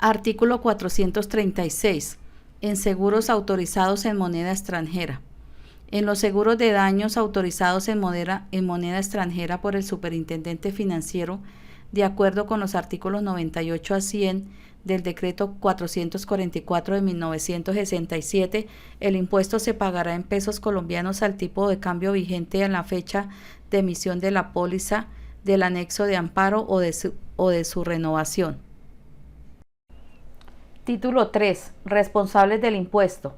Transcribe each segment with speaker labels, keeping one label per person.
Speaker 1: Artículo 436. En seguros autorizados en moneda extranjera. En los seguros de daños autorizados en moneda extranjera por el Superintendente Financiero, de acuerdo con los artículos 98 a 100 del Decreto 444 de 1967, el impuesto se pagará en pesos colombianos al tipo de cambio vigente en la fecha de emisión de la póliza, del anexo de amparo o de su renovación. Título 3. Responsables del impuesto.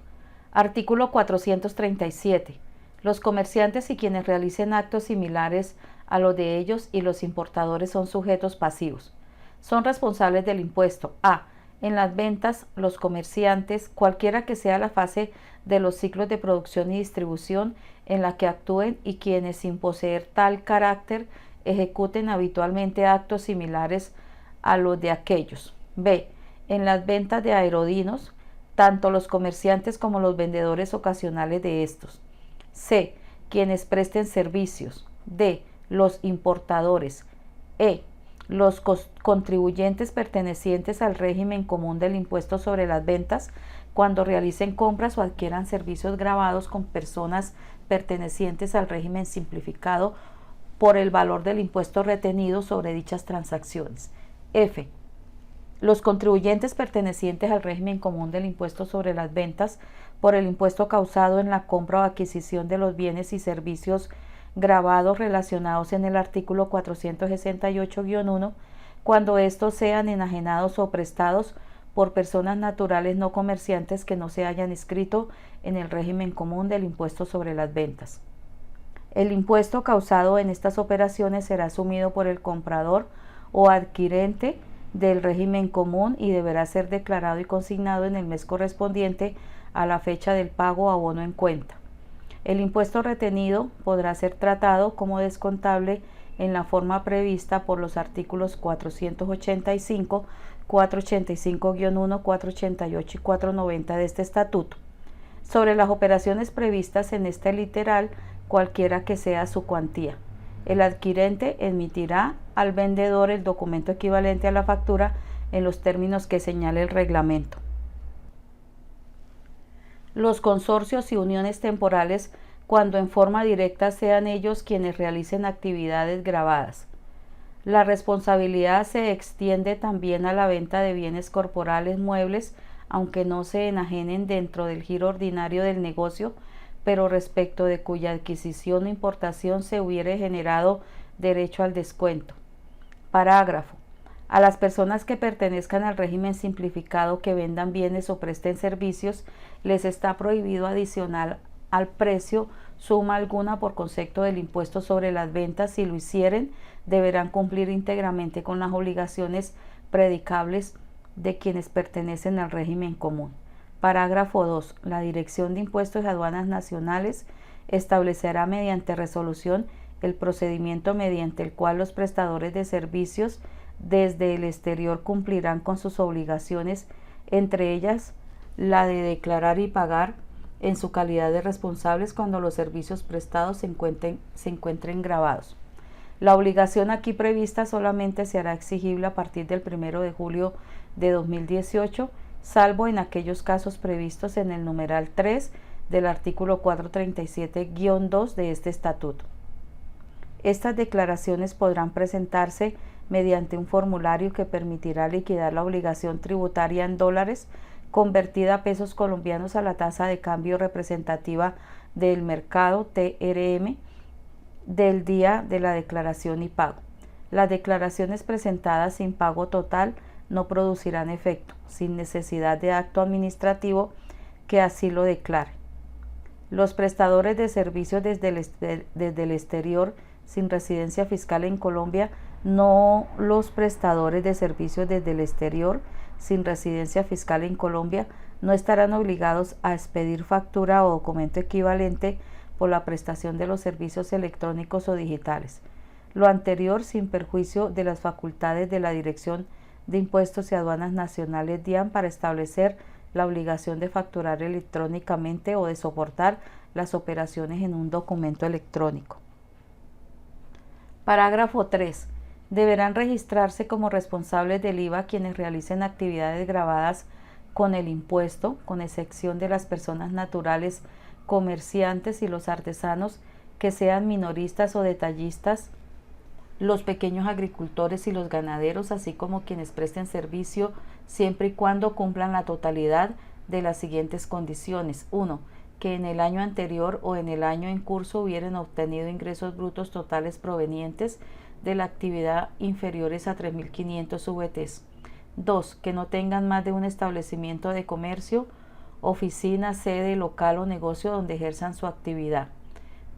Speaker 1: Artículo 437. Los comerciantes y quienes realicen actos similares a los de ellos y los importadores son sujetos pasivos. Son responsables del impuesto a. En las ventas, los comerciantes, cualquiera que sea la fase de los ciclos de producción y distribución en la que actúen y quienes sin poseer tal carácter ejecuten habitualmente actos similares a los de aquellos. B. En las ventas de aerodinos, tanto los comerciantes como los vendedores ocasionales de estos. C. Quienes presten servicios. D. Los importadores. E. Los contribuyentes pertenecientes al régimen común del impuesto sobre las ventas cuando realicen compras o adquieran servicios gravados con personas pertenecientes al régimen simplificado por el valor del impuesto retenido sobre dichas transacciones. F. Los contribuyentes pertenecientes al régimen común del impuesto sobre las ventas por el impuesto causado en la compra o adquisición de los bienes y servicios gravados relacionados en el artículo 468-1 cuando estos sean enajenados o prestados por personas naturales no comerciantes que no se hayan inscrito en el régimen común del impuesto sobre las ventas. El impuesto causado en estas operaciones será asumido por el comprador o adquirente del régimen común y deberá ser declarado y consignado en el mes correspondiente a la fecha del pago o abono en cuenta. El impuesto retenido podrá ser tratado como descontable en la forma prevista por los artículos 485, 485-1, 488 y 490 de este estatuto, sobre las operaciones previstas en este literal, cualquiera que sea su cuantía. El adquirente emitirá al vendedor el documento equivalente a la factura en los términos que señale el reglamento. Los consorcios y uniones temporales, cuando en forma directa sean ellos quienes realicen actividades gravadas. La responsabilidad se extiende también a la venta de bienes corporales muebles, aunque no se enajenen dentro del giro ordinario del negocio, pero respecto de cuya adquisición o importación se hubiere generado derecho al descuento. Parágrafo. A las personas que pertenezcan al régimen simplificado que vendan bienes o presten servicios, les está prohibido adicionar al precio suma alguna por concepto del impuesto sobre las ventas. Si lo hicieren, deberán cumplir íntegramente con las obligaciones predicables de quienes pertenecen al régimen común. Parágrafo 2. La Dirección de Impuestos y Aduanas Nacionales establecerá mediante resolución el procedimiento mediante el cual los prestadores de servicios desde el exterior cumplirán con sus obligaciones, entre ellas la de declarar y pagar en su calidad de responsables cuando los servicios prestados se encuentren gravados. La obligación aquí prevista solamente se hará exigible a partir del 1 de julio de 2018, salvo en aquellos casos previstos en el numeral 3 del artículo 437-2 de este estatuto. Estas declaraciones podrán presentarse mediante un formulario que permitirá liquidar la obligación tributaria en dólares convertida a pesos colombianos a la tasa de cambio representativa del mercado TRM del día de la declaración y pago. Las declaraciones presentadas sin pago total no producirán efecto, sin necesidad de acto administrativo que así lo declare. Los prestadores de servicios desde el exterior sin residencia fiscal en Colombia, no los prestadores de servicios desde el exterior sin residencia fiscal en Colombia, no estarán obligados a expedir factura o documento equivalente por la prestación de los servicios electrónicos o digitales. Lo anterior sin perjuicio de las facultades de la Dirección de Impuestos y Aduanas Nacionales DIAN para establecer la obligación de facturar electrónicamente o de soportar las operaciones en un documento electrónico. Parágrafo 3. Deberán registrarse como responsables del IVA quienes realicen actividades gravadas con el impuesto, con excepción de las personas naturales, comerciantes y los artesanos que sean minoristas o detallistas, los pequeños agricultores y los ganaderos, así como quienes presten servicio, siempre y cuando cumplan la totalidad de las siguientes condiciones. 1. Que en el año anterior o en el año en curso hubieran obtenido ingresos brutos totales provenientes de la actividad inferiores a 3.500 VTs. 2. Que no tengan más de un establecimiento de comercio, oficina, sede, local o negocio donde ejerzan su actividad.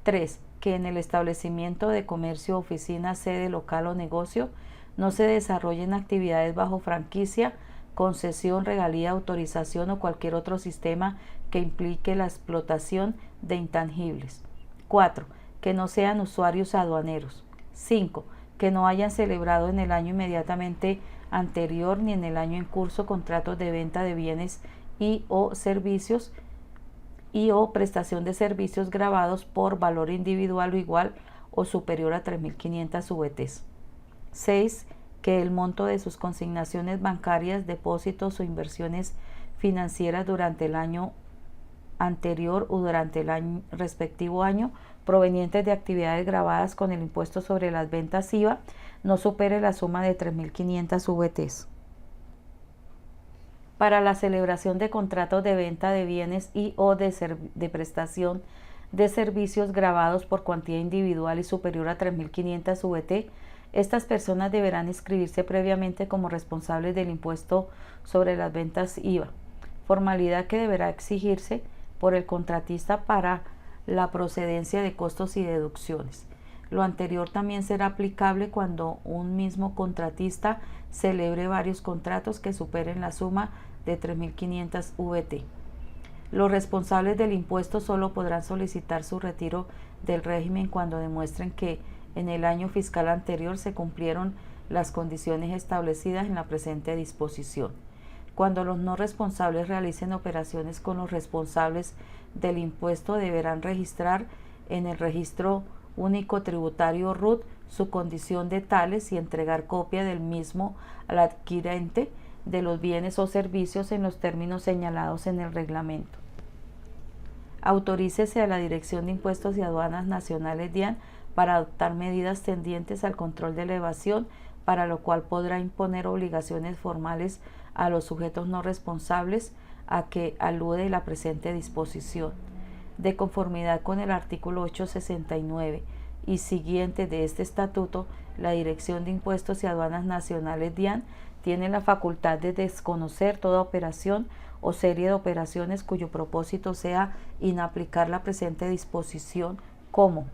Speaker 1: 3. Que en el establecimiento de comercio, oficina, sede, local o negocio no se desarrollen actividades bajo franquicia, concesión, regalía, autorización o cualquier otro sistema que implique la explotación de intangibles. 4. Que no sean usuarios aduaneros. 5. Que no hayan celebrado en el año inmediatamente anterior ni en el año en curso contratos de venta de bienes y o servicios y o prestación de servicios grabados por valor individual o igual o superior a 3.500 VTs. 6. Que el monto de sus consignaciones bancarias, depósitos o inversiones financieras durante el año anterior o durante el respectivo año provenientes de actividades grabadas con el impuesto sobre las ventas IVA no supere la suma de 3.500 VTs. Para la celebración de contratos de venta de bienes y o de prestación de servicios grabados por cuantía individual y superior a 3.500 VT, estas personas deberán inscribirse previamente como responsables del impuesto sobre las ventas IVA, formalidad que deberá exigirse por el contratista para la procedencia de costos y deducciones. Lo anterior también será aplicable cuando un mismo contratista celebre varios contratos que superen la suma de 3.500 VT. Los responsables del impuesto solo podrán solicitar su retiro del régimen cuando demuestren que en el año fiscal anterior se cumplieron las condiciones establecidas en la presente disposición. Cuando los no responsables realicen operaciones con los responsables del impuesto, deberán registrar en el registro único tributario RUT su condición de tales y entregar copia del mismo al adquirente de los bienes o servicios en los términos señalados en el reglamento. Autorícese a la Dirección de Impuestos y Aduanas Nacionales DIAN para adoptar medidas tendientes al control de la evasión, para lo cual podrá imponer obligaciones formales a los sujetos no responsables a que alude la presente disposición. De conformidad con el artículo 869 y siguiente de este estatuto, la Dirección de Impuestos y Aduanas Nacionales DIAN tiene la facultad de desconocer toda operación o serie de operaciones cuyo propósito sea inaplicar la presente disposición, como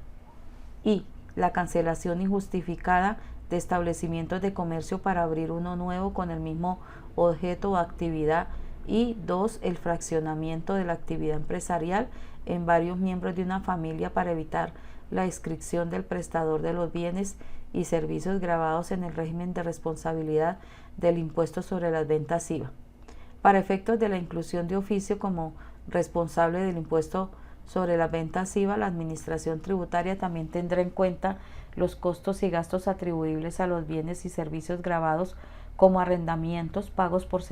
Speaker 1: y la cancelación injustificada de establecimientos de comercio para abrir uno nuevo con el mismo objeto o actividad, y 2. El fraccionamiento de la actividad empresarial en varios miembros de una familia para evitar la inscripción del prestador de los bienes y servicios grabados en el régimen de responsabilidad del impuesto sobre las ventas IVA. Para efectos de la inclusión de oficio como responsable del impuesto sobre las ventas IVA, la Administración Tributaria también tendrá en cuenta los costos y gastos atribuibles a los bienes y servicios grabados como arrendamientos, pagos por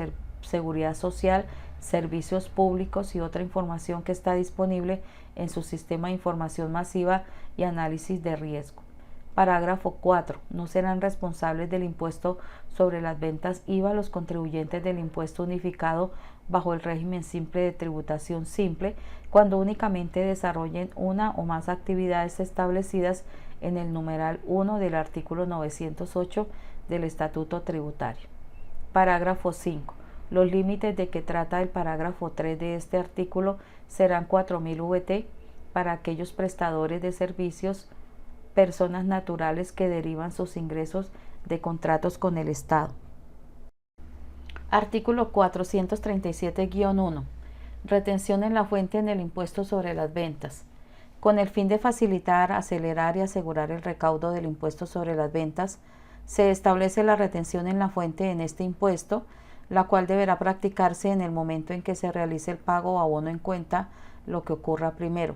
Speaker 1: seguridad social, servicios públicos y otra información que está disponible en su sistema de información masiva y análisis de riesgo. Parágrafo 4. No serán responsables del impuesto sobre las ventas IVA los contribuyentes del impuesto unificado bajo el régimen simple de tributación simple cuando únicamente desarrollen una o más actividades establecidas en el numeral 1 del artículo 908 del Estatuto Tributario. Parágrafo 5. Los límites de que trata el parágrafo 3 de este artículo serán 4.000 VT para aquellos prestadores de servicios, personas naturales que derivan sus ingresos de contratos con el Estado. Artículo 437-1. Retención en la fuente en el impuesto sobre las ventas. Con el fin de facilitar, acelerar y asegurar el recaudo del impuesto sobre las ventas, se establece la retención en la fuente en este impuesto, la cual deberá practicarse en el momento en que se realice el pago o abono en cuenta, lo que ocurra primero.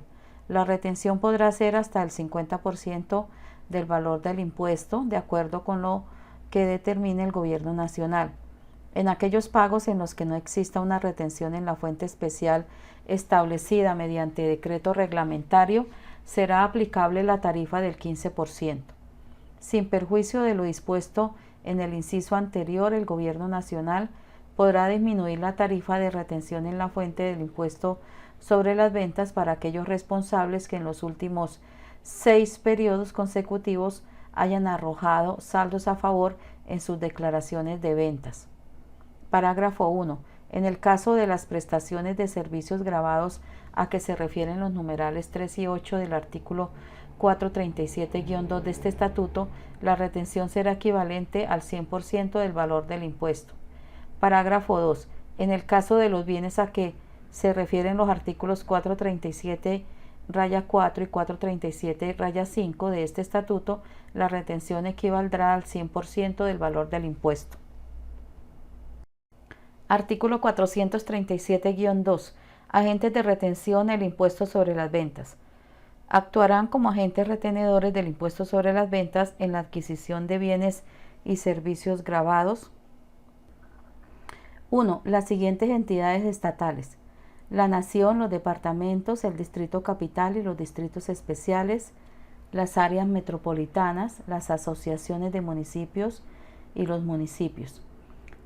Speaker 1: La retención podrá ser hasta el 50% del valor del impuesto de acuerdo con lo que determine el gobierno nacional. En aquellos pagos en los que no exista una retención en la fuente especial establecida mediante decreto reglamentario, será aplicable la tarifa del 15%. Sin perjuicio de lo dispuesto en el inciso anterior, el Gobierno Nacional podrá disminuir la tarifa de retención en la fuente del impuesto sobre las ventas para aquellos responsables que en los últimos 6 periodos consecutivos hayan arrojado saldos a favor en sus declaraciones de ventas. Parágrafo 1. En el caso de las prestaciones de servicios gravados a que se refieren los numerales 3 y 8 del artículo 437-2 de este estatuto, la retención será equivalente al 100% del valor del impuesto. Parágrafo 2. En el caso de los bienes a que se refieren los artículos 437-4 y 437-5 de este estatuto, la retención equivaldrá al 100% del valor del impuesto. Artículo 437-2. Agentes de retención del impuesto sobre las ventas. Actuarán como agentes retenedores del impuesto sobre las ventas en la adquisición de bienes y servicios gravados. 1. Las siguientes entidades estatales: la Nación, los departamentos, el Distrito Capital y los distritos especiales, las áreas metropolitanas, las asociaciones de municipios y los municipios,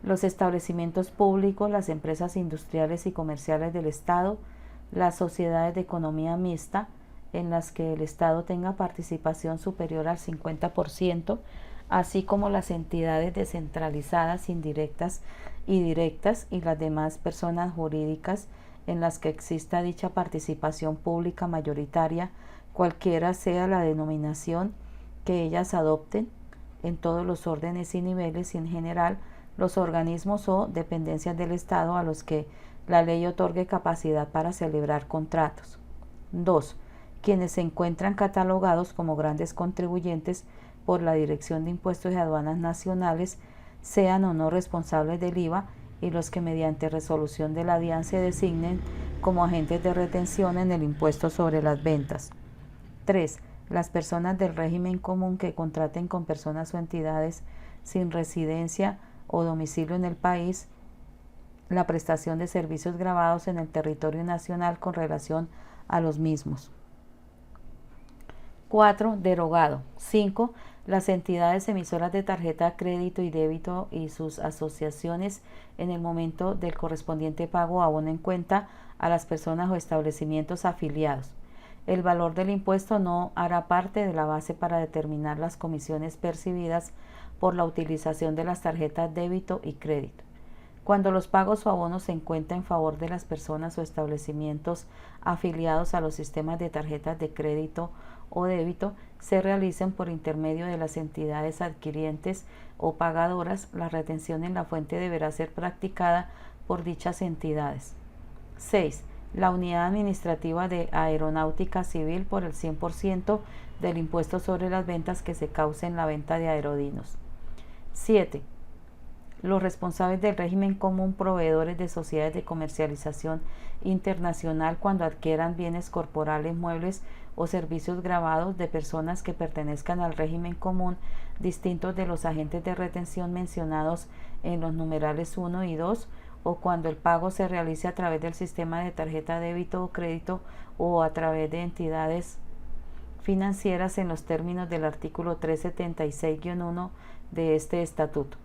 Speaker 1: los establecimientos públicos, las empresas industriales y comerciales del Estado, las sociedades de economía mixta, en las que el Estado tenga participación superior al 50%, así como las entidades descentralizadas, indirectas y directas, y las demás personas jurídicas en las que exista dicha participación pública mayoritaria, cualquiera sea la denominación que ellas adopten, en todos los órdenes y niveles, y en general los organismos o dependencias del Estado a los que la ley otorgue capacidad para celebrar contratos. 2. Quienes se encuentran catalogados como grandes contribuyentes por la Dirección de Impuestos y Aduanas Nacionales, sean o no responsables del IVA, y los que mediante resolución de la DIAN se designen como agentes de retención en el impuesto sobre las ventas. 3. Las personas del régimen común que contraten con personas o entidades sin residencia o domicilio en el país la prestación de servicios gravados en el territorio nacional con relación a los mismos. 4. Derogado. 5. Las entidades emisoras de tarjeta crédito y débito y sus asociaciones en el momento del correspondiente pago abonen cuenta a las personas o establecimientos afiliados. El valor del impuesto no hará parte de la base para determinar las comisiones percibidas por la utilización de las tarjetas débito y crédito. Cuando los pagos o abonos en cuenta en favor de las personas o establecimientos afiliados a los sistemas de tarjetas de crédito o débito se realicen por intermedio de las entidades adquirientes o pagadoras, la retención en la fuente deberá ser practicada por dichas entidades. 6. La unidad administrativa de aeronáutica civil por el 100% del impuesto sobre las ventas que se cause en la venta de aerodinos. 7. Los responsables del régimen común, proveedores de sociedades de comercialización internacional, cuando adquieran bienes corporales, muebles o servicios gravados de personas que pertenezcan al régimen común, distintos de los agentes de retención mencionados en los numerales 1 y 2, o cuando el pago se realice a través del sistema de tarjeta débito o crédito o a través de entidades financieras en los términos del artículo 376-1 de este estatuto.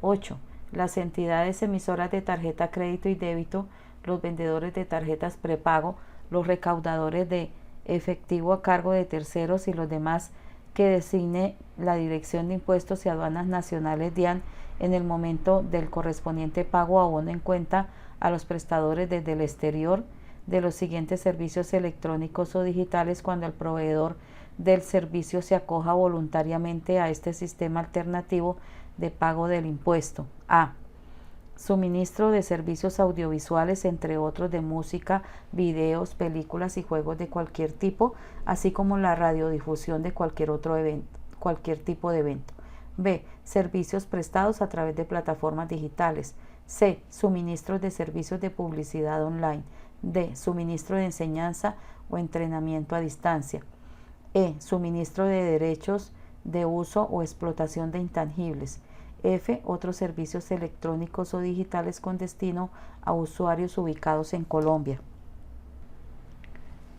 Speaker 1: 8. Las entidades emisoras de tarjeta crédito y débito, los vendedores de tarjetas prepago, los recaudadores de efectivo a cargo de terceros y los demás que designe la Dirección de Impuestos y Aduanas Nacionales DIAN en el momento del correspondiente pago abono en cuenta a los prestadores desde el exterior de los siguientes servicios electrónicos o digitales cuando el proveedor del servicio se acoja voluntariamente a este sistema alternativo de pago del impuesto. A. Suministro de servicios audiovisuales, entre otros de música, videos, películas y juegos de cualquier tipo, así como la radiodifusión de cualquier otro evento, cualquier tipo de evento. B. Servicios prestados a través de plataformas digitales. C. Suministros de servicios de publicidad online. D. Suministro de enseñanza o entrenamiento a distancia. E. Suministro de derechos de uso o explotación de intangibles. F. Otros servicios electrónicos o digitales con destino a usuarios ubicados en Colombia.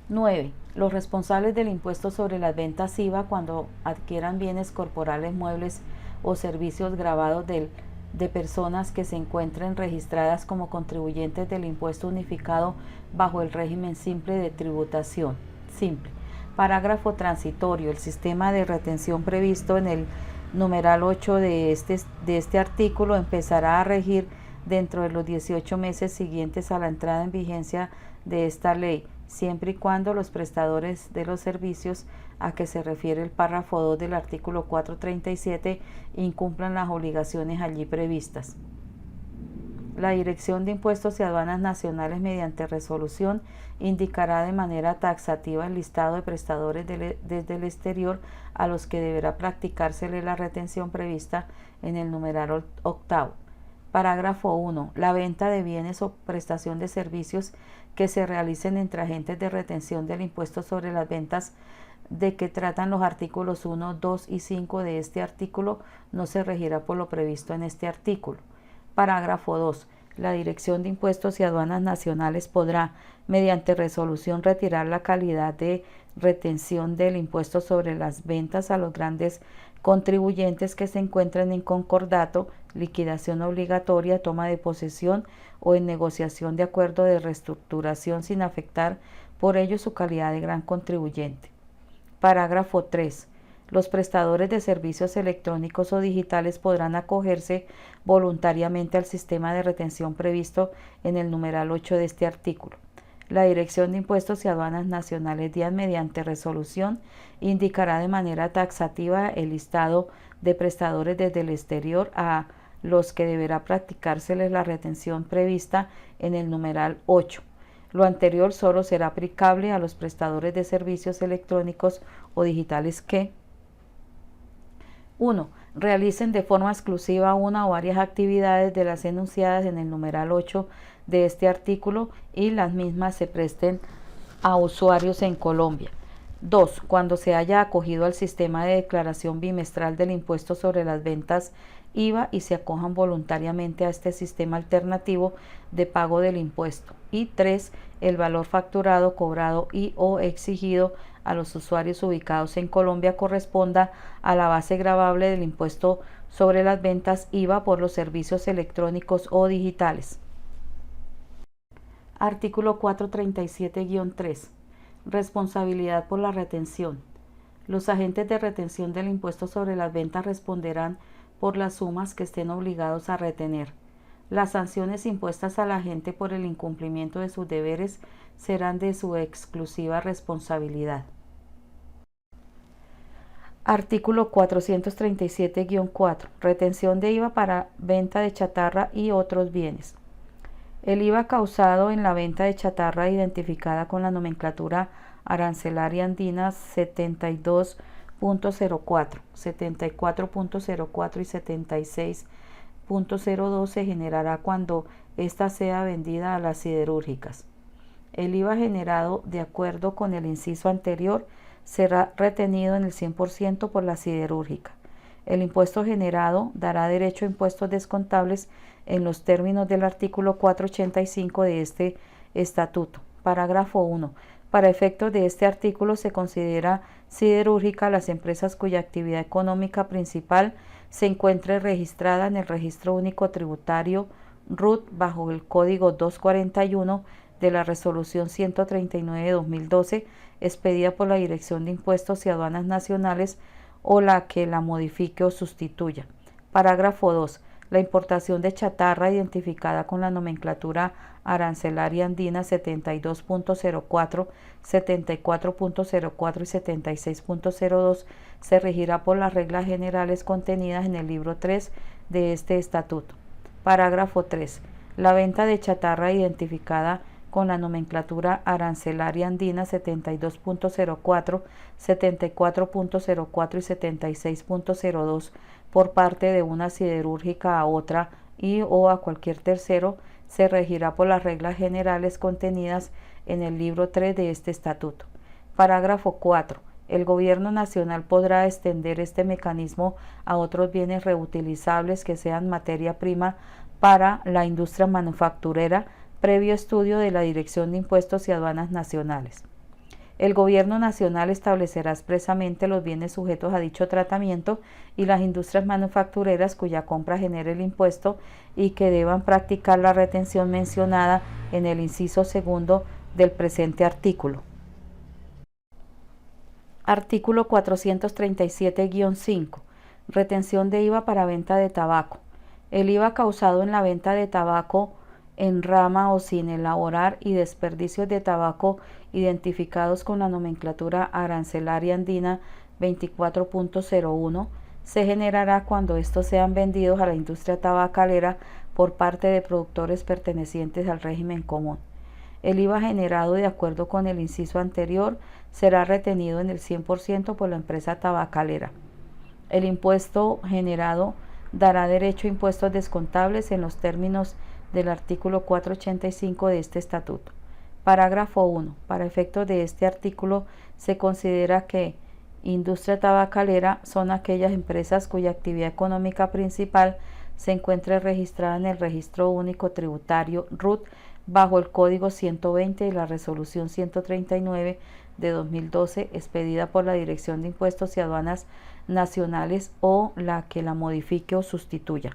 Speaker 1: 9. Los responsables del impuesto sobre las ventas IVA cuando adquieran bienes corporales, muebles o servicios gravados de personas que se encuentren registradas como contribuyentes del impuesto unificado bajo el régimen simple de tributación. Simple. Parágrafo transitorio. El sistema de retención previsto en el numeral 8 de este artículo empezará a regir dentro de los 18 meses siguientes a la entrada en vigencia de esta ley, siempre y cuando los prestadores de los servicios a que se refiere el párrafo 2 del artículo 437 incumplan las obligaciones allí previstas. La Dirección de Impuestos y Aduanas Nacionales, mediante resolución, indicará de manera taxativa el listado de prestadores desde el exterior a los que deberá practicársele la retención prevista en el numeral octavo. Parágrafo 1. La venta de bienes o prestación de servicios que se realicen entre agentes de retención del impuesto sobre las ventas de que tratan los artículos 1, 2 y 5 de este artículo no se regirá por lo previsto en este artículo. Parágrafo 2. La Dirección de Impuestos y Aduanas Nacionales podrá, mediante resolución, retirar la calidad de retención del impuesto sobre las ventas a los grandes contribuyentes que se encuentren en concordato, liquidación obligatoria, toma de posesión o en negociación de acuerdo de reestructuración sin afectar por ello su calidad de gran contribuyente. Parágrafo 3. Los prestadores de servicios electrónicos o digitales podrán acogerse voluntariamente al sistema de retención previsto en el numeral 8 de este artículo. La Dirección de Impuestos y Aduanas Nacionales, mediante resolución, indicará de manera taxativa el listado de prestadores desde el exterior a los que deberá practicárseles la retención prevista en el numeral 8. Lo anterior solo será aplicable a los prestadores de servicios electrónicos o digitales que 1. Realicen de forma exclusiva una o varias actividades de las enunciadas en el numeral 8 de este artículo y las mismas se presten a usuarios en Colombia. 2. Cuando se haya acogido al sistema de declaración bimestral del impuesto sobre las ventas IVA y se acojan voluntariamente a este sistema alternativo de pago del impuesto. Y 3. El valor facturado, cobrado y o exigido a los usuarios ubicados en Colombia corresponda a la base gravable del impuesto sobre las ventas IVA por los servicios electrónicos o digitales. Artículo 437-3. Responsabilidad por la retención. Los agentes de retención del impuesto sobre las ventas responderán por las sumas que estén obligados a retener. Las sanciones impuestas al agente por el incumplimiento de sus deberes serán de su exclusiva responsabilidad. Artículo 437-4. Retención de IVA para venta de chatarra y otros bienes. El IVA causado en la venta de chatarra identificada con la nomenclatura arancelaria andina 72.04, 74.04 y 76.02 se generará cuando ésta sea vendida a las siderúrgicas. El IVA generado de acuerdo con el inciso anterior será retenido en el 100% por la siderúrgica. El impuesto generado dará derecho a impuestos descontables en los términos del artículo 485 de este estatuto. Parágrafo 1. Para efectos de este artículo se considera siderúrgica las empresas cuya actividad económica principal se encuentre registrada en el Registro Único Tributario RUT bajo el Código 241 de la Resolución 139 de 2012 expedida por la Dirección de Impuestos y Aduanas Nacionales o la que la modifique o sustituya. Parágrafo 2. La importación de chatarra identificada con la nomenclatura arancelaria andina 72.04, 74.04 y 76.02 se regirá por las reglas generales contenidas en el libro 3 de este estatuto. Parágrafo 3. La venta de chatarra identificada con la nomenclatura arancelaria andina 72.04, 74.04 y 76.02 por parte de una siderúrgica a otra y o a cualquier tercero se regirá por las reglas generales contenidas en el libro 3 de este estatuto. Parágrafo 4. El gobierno nacional podrá extender este mecanismo a otros bienes reutilizables que sean materia prima para la industria manufacturera, previo estudio de la Dirección de Impuestos y Aduanas Nacionales. El Gobierno Nacional establecerá expresamente los bienes sujetos a dicho tratamiento y las industrias manufactureras cuya compra genere el impuesto y que deban practicar la retención mencionada en el inciso segundo del presente artículo. Artículo 437-5. Retención de IVA para venta de tabaco. El IVA causado en la venta de tabaco en rama o sin elaborar y desperdicios de tabaco identificados con la nomenclatura arancelaria andina 24.01 se generará cuando estos sean vendidos a la industria tabacalera por parte de productores pertenecientes al régimen común. El IVA generado de acuerdo con el inciso anterior será retenido en el 100% por la empresa tabacalera. El impuesto generado dará derecho a impuestos descontables en los términos del artículo 485 de este estatuto. Parágrafo 1. Para efectos de este artículo se considera que industria tabacalera son aquellas empresas cuya actividad económica principal se encuentre registrada en el Registro Único Tributario RUT bajo el Código 120 y la Resolución 139 de 2012 expedida por la Dirección de Impuestos y Aduanas Nacionales o la que la modifique o sustituya.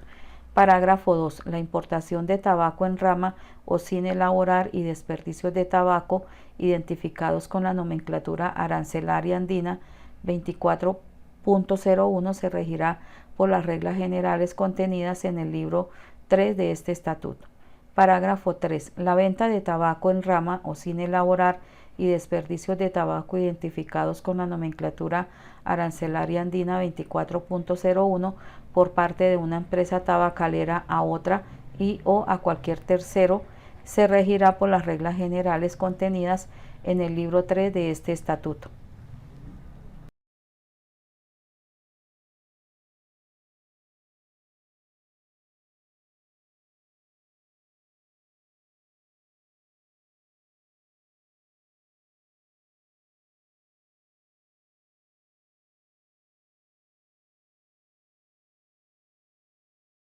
Speaker 1: Parágrafo 2. La importación de tabaco en rama o sin elaborar y desperdicios de tabaco identificados con la nomenclatura arancelaria andina 24.01 se regirá por las reglas generales contenidas en el libro 3 de este estatuto. Parágrafo 3. La venta de tabaco en rama o sin elaborar y desperdicios de tabaco identificados con la nomenclatura arancelaria andina 24.01 por parte de una empresa tabacalera a otra y o a cualquier tercero se regirá por las reglas generales contenidas en el libro 3 de este estatuto.